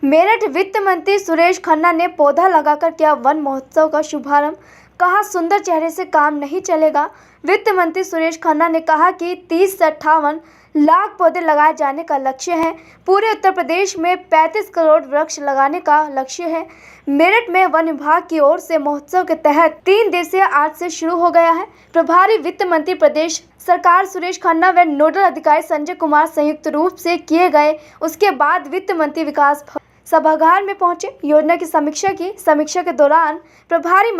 मेरठ वित्त मंत्री सुरेश खन्ना ने पौधा लगाकर किया वन महोत्सव का शुभारंभ। कहा, सुंदर चेहरे से काम नहीं चलेगा। वित्त मंत्री सुरेश खन्ना ने कहा कि 30 से 58 लाख पौधे लगाए जाने का लक्ष्य है। पूरे उत्तर प्रदेश में 35 करोड़ वृक्ष लगाने का लक्ष्य है। मेरठ में वन विभाग की ओर से महोत्सव के तहत 3 दिवसीय आज से शुरू हो गया है। प्रभारी वित्त मंत्री प्रदेश सरकार सुरेश खन्ना व नोडल अधिकारी संजय कुमार संयुक्त रूप से किए गए। उसके बाद वित्त मंत्री विकास सभागार में पहुंचे, योजना की समीक्षा की। समीक्षा के दौरान प्रभारी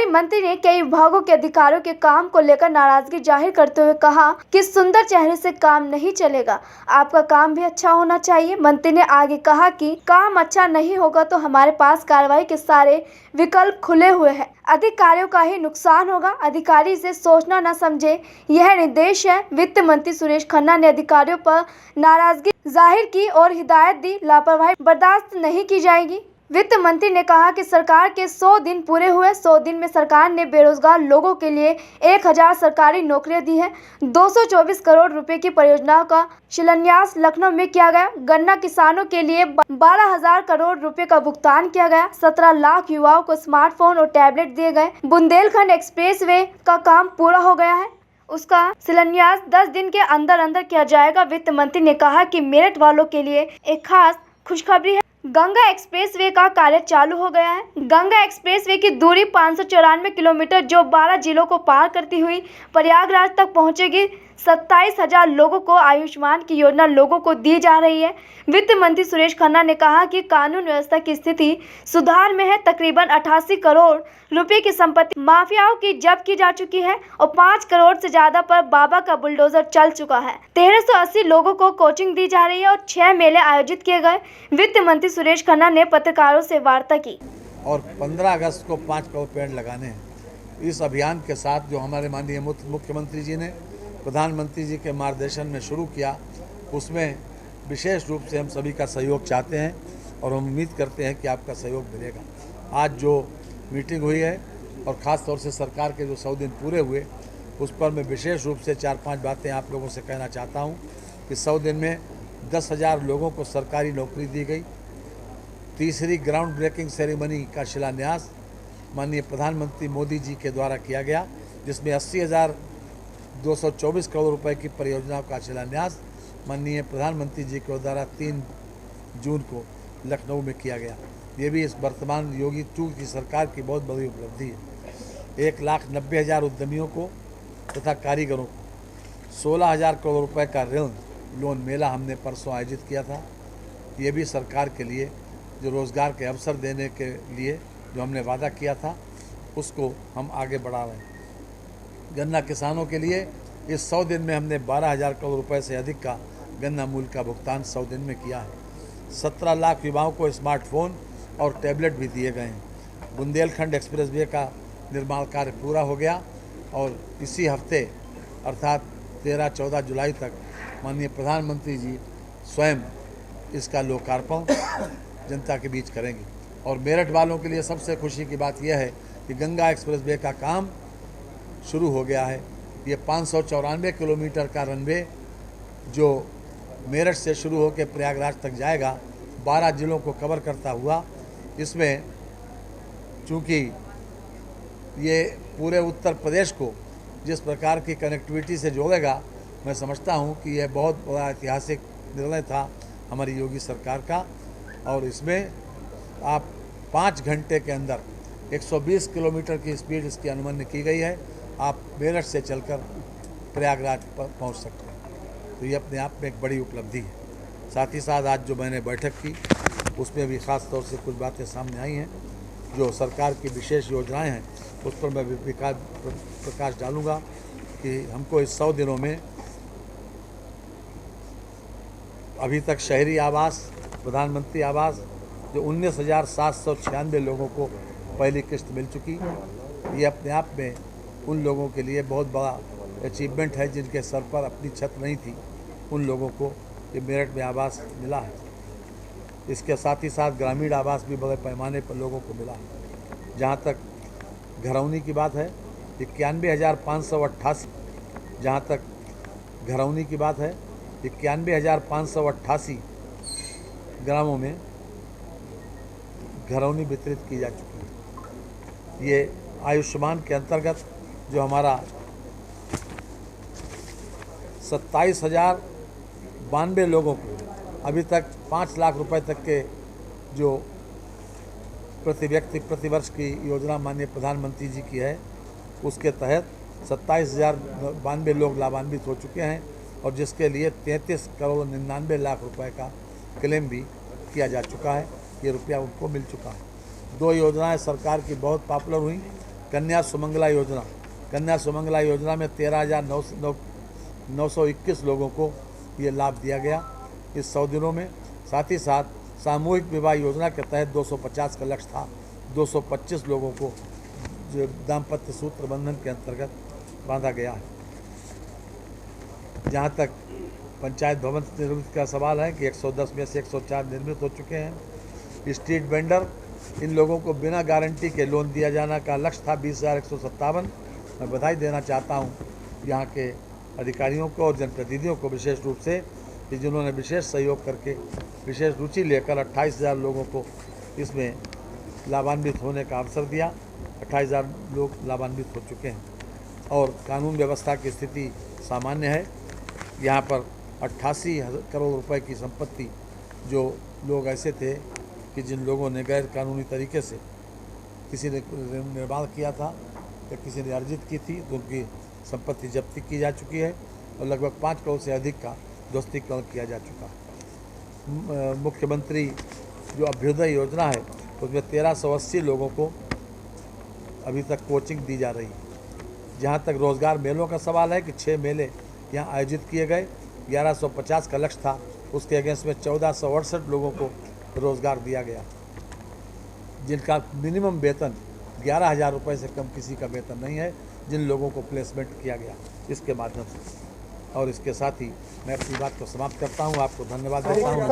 मंत्री ने कई विभागों के अधिकारियों के काम को लेकर नाराजगी जाहिर करते हुए कहा कि सुंदर चेहरे से काम नहीं चलेगा, आपका काम भी अच्छा होना चाहिए। मंत्री ने आगे कहा कि काम अच्छा नहीं होगा तो हमारे पास कार्रवाई के सारे विकल्प खुले हुए हैं, अधिकारियों का ही नुकसान होगा, अधिकारी इसे सोचना न समझे, यह निर्देश है। वित्त मंत्री सुरेश खन्ना ने अधिकारियों पर नाराजगी जाहिर की और हिदायत दी, लापरवाही बर्दाश्त नहीं की जाएगी। वित्त मंत्री ने कहा कि सरकार के 100 दिन पूरे हुए। 100 दिन में सरकार ने बेरोजगार लोगों के लिए 1000 सरकारी नौकरियां दी हैं। 224 करोड़ रुपए की परियोजनाओं का शिलान्यास लखनऊ में किया गया। गन्ना किसानों के लिए 12,000 करोड़ रुपए का भुगतान किया गया। 17 लाख युवाओं को स्मार्टफोन और टैबलेट दिए गए। बुंदेलखंड एक्सप्रेसवे का काम पूरा हो गया है, उसका शिलान्यास 10 दिन के अंदर अंदर किया जाएगा। वित्त मंत्री ने कहा कि मेरठ वालों के लिए एक खास खुशखबरी है, गंगा एक्सप्रेसवे का कार्य चालू हो गया है। गंगा एक्सप्रेसवे की दूरी 594 किलोमीटर जो 12 जिलों को पार करती हुई प्रयागराज तक पहुंचेगी। 27,000 लोगों को आयुष्मान की योजना लोगों को दी जा रही है। वित्त मंत्री सुरेश खन्ना ने कहा कि कानून व्यवस्था की स्थिति सुधार में है। तकरीबन 88 करोड़ रुपए की संपत्ति माफियाओं की जब्त की जा चुकी है और 5 करोड़ से ज्यादा पर बाबा का बुलडोजर चल चुका है। 1380 लोगों को कोचिंग दी जा रही है और 6 मेले आयोजित किए गए। वित्त मंत्री सुरेश खन्ना ने पत्रकारों से वार्ता की और 15 अगस्त को 5 करोड़ पेड़ लगाने हैं। इस अभियान के साथ जो हमारे माननीय मुख्यमंत्री जी ने प्रधानमंत्री जी के मार्गदर्शन में शुरू किया, उसमें विशेष रूप से हम सभी का सहयोग चाहते हैं और हम उम्मीद करते हैं कि आपका सहयोग मिलेगा। आज जो मीटिंग हुई है और ख़ास तौर से सरकार के जो 100 दिन पूरे हुए, उस पर मैं विशेष रूप से 4-5 बातें आप लोगों से कहना चाहता हूँ कि 100 दिन में 10,000 लोगों को सरकारी नौकरी दी गई। तीसरी ग्राउंड ब्रेकिंग सेरेमनी का शिलान्यास माननीय प्रधानमंत्री मोदी जी के द्वारा किया गया, जिसमें 80,224 करोड़ रुपए की परियोजनाओं का शिलान्यास माननीय प्रधानमंत्री जी के द्वारा 3 जून को लखनऊ में किया गया। ये भी इस वर्तमान योगी 2 की सरकार की बहुत बड़ी उपलब्धि है। 1,90,000 उद्यमियों को तथा कारीगरों को 16,000 करोड़ रुपए का ऋण लोन मेला हमने परसों आयोजित किया था। ये भी सरकार के लिए जो रोज़गार के अवसर देने के लिए जो हमने वादा किया था, उसको हम आगे बढ़ा रहे हैं। गन्ना किसानों के लिए इस 100 दिन में हमने 12,000 करोड़ रुपए से अधिक का गन्ना मूल्य का भुगतान 100 दिन में किया है। 17 लाख युवाओं को स्मार्टफोन और टैबलेट भी दिए गए हैं। बुंदेलखंड एक्सप्रेसवे का निर्माण कार्य पूरा हो गया और इसी हफ्ते अर्थात 13-14 जुलाई तक माननीय प्रधानमंत्री जी स्वयं इसका लोकार्पण जनता के बीच करेंगे। और मेरठ वालों के लिए सबसे खुशी की बात यह है कि गंगा एक्सप्रेसवे का काम शुरू हो गया है। ये 594 किलोमीटर का रनवे जो मेरठ से शुरू होकर प्रयागराज तक जाएगा, 12 जिलों को कवर करता हुआ, इसमें चूँकि ये पूरे उत्तर प्रदेश को जिस प्रकार की कनेक्टिविटी से जोड़ेगा, मैं समझता हूँ कि यह बहुत बड़ा ऐतिहासिक निर्णय था हमारी योगी सरकार का। और इसमें आप 5 घंटे के अंदर 120 किलोमीटर की स्पीड इसकी अनुमति की गई है। आप मेरठ से चलकर प्रयागराज पर पहुंच सकते हैं, तो ये अपने आप में एक बड़ी उपलब्धि है। साथ ही साथ आज जो मैंने बैठक की, उसमें भी ख़ास तौर से कुछ बातें सामने आई हैं। जो सरकार की विशेष योजनाएं हैं, उस पर मैं प्रकाश डालूँगा कि हमको इस 100 दिनों में अभी तक शहरी आवास, प्रधानमंत्री आवास जो 19,796 लोगों को पहली किस्त मिल चुकी। ये अपने आप में उन लोगों के लिए बहुत बड़ा अचीवमेंट है जिनके सर पर अपनी छत नहीं थी, उन लोगों को ये मेरठ में आवास मिला है। इसके साथ ही साथ ग्रामीण आवास भी बड़े पैमाने पर लोगों को मिला है। जहाँ तक घरौनी की बात है, 91,588, जहाँ तक घरौनी की बात है 91,588 ग्रामों में घरौनी वितरित की जा चुकी है। ये आयुष्मान के अंतर्गत जो हमारा 27,092 लोगों को अभी तक 5 लाख रुपए तक के जो प्रति व्यक्ति प्रति वर्ष की योजना माननीय प्रधानमंत्री जी की है, उसके तहत 27,092 लोग लाभान्वित हो चुके हैं और जिसके लिए 33 करोड़ 99 लाख रुपए का क्लेम भी किया जा चुका है। ये रुपया उनको मिल चुका है। 2 योजनाएं सरकार की बहुत पॉपुलर हुई। कन्या सुमंगला योजना, कन्या सुमंगला योजना में 13,921 लोगों को ये लाभ दिया गया इस 100 दिनों में। साथ ही साथ सामूहिक विवाह योजना के तहत 250 का लक्ष्य था, 225 लोगों को जो दाम्पत्य सूत्र बंधन के अंतर्गत बांधा गया है। जहाँ तक पंचायत भवन निर्मित का सवाल है कि 110 में से 104 निर्मित हो चुके हैं। स्ट्रीट वेंडर, इन लोगों को बिना गारंटी के लोन दिया जाना का लक्ष्य था 20,157। मैं बधाई देना चाहता हूँ यहाँ के अधिकारियों को और जनप्रतिनिधियों को विशेष रूप से कि जिन्होंने विशेष सहयोग करके विशेष रुचि लेकर 28,000 लोगों को इसमें लाभान्वित होने का अवसर दिया। 28,000 लोग लाभान्वित हो चुके हैं और कानून व्यवस्था की स्थिति सामान्य है। यहाँ पर 88 करोड़ रुपए की संपत्ति जो लोग ऐसे थे कि जिन लोगों ने गैर कानूनी तरीके से किसी ने निर्माण किया था या किसी ने अर्जित की थी, तो उनकी संपत्ति जब्ती की जा चुकी है और लगभग 5 करोड़ से अधिक का ध्वस्तीकरण किया जा चुका है। मुख्यमंत्री जो अभ्युदय योजना है उसमें 1380 लोगों को अभी तक कोचिंग दी जा रही है। जहाँ तक रोज़गार मेलों का सवाल है कि 6 मेले यहाँ आयोजित किए गए, 1150 का लक्ष्य था, उसके अगेंस्ट में 1468 लोगों को रोज़गार दिया गया, जिनका मिनिमम वेतन 11,000 रुपये से कम किसी का वेतन नहीं है, जिन लोगों को प्लेसमेंट किया गया इसके माध्यम से। और इसके साथ ही मैं अपनी बात को समाप्त करता हूँ। आपको धन्यवाद देता हूँ।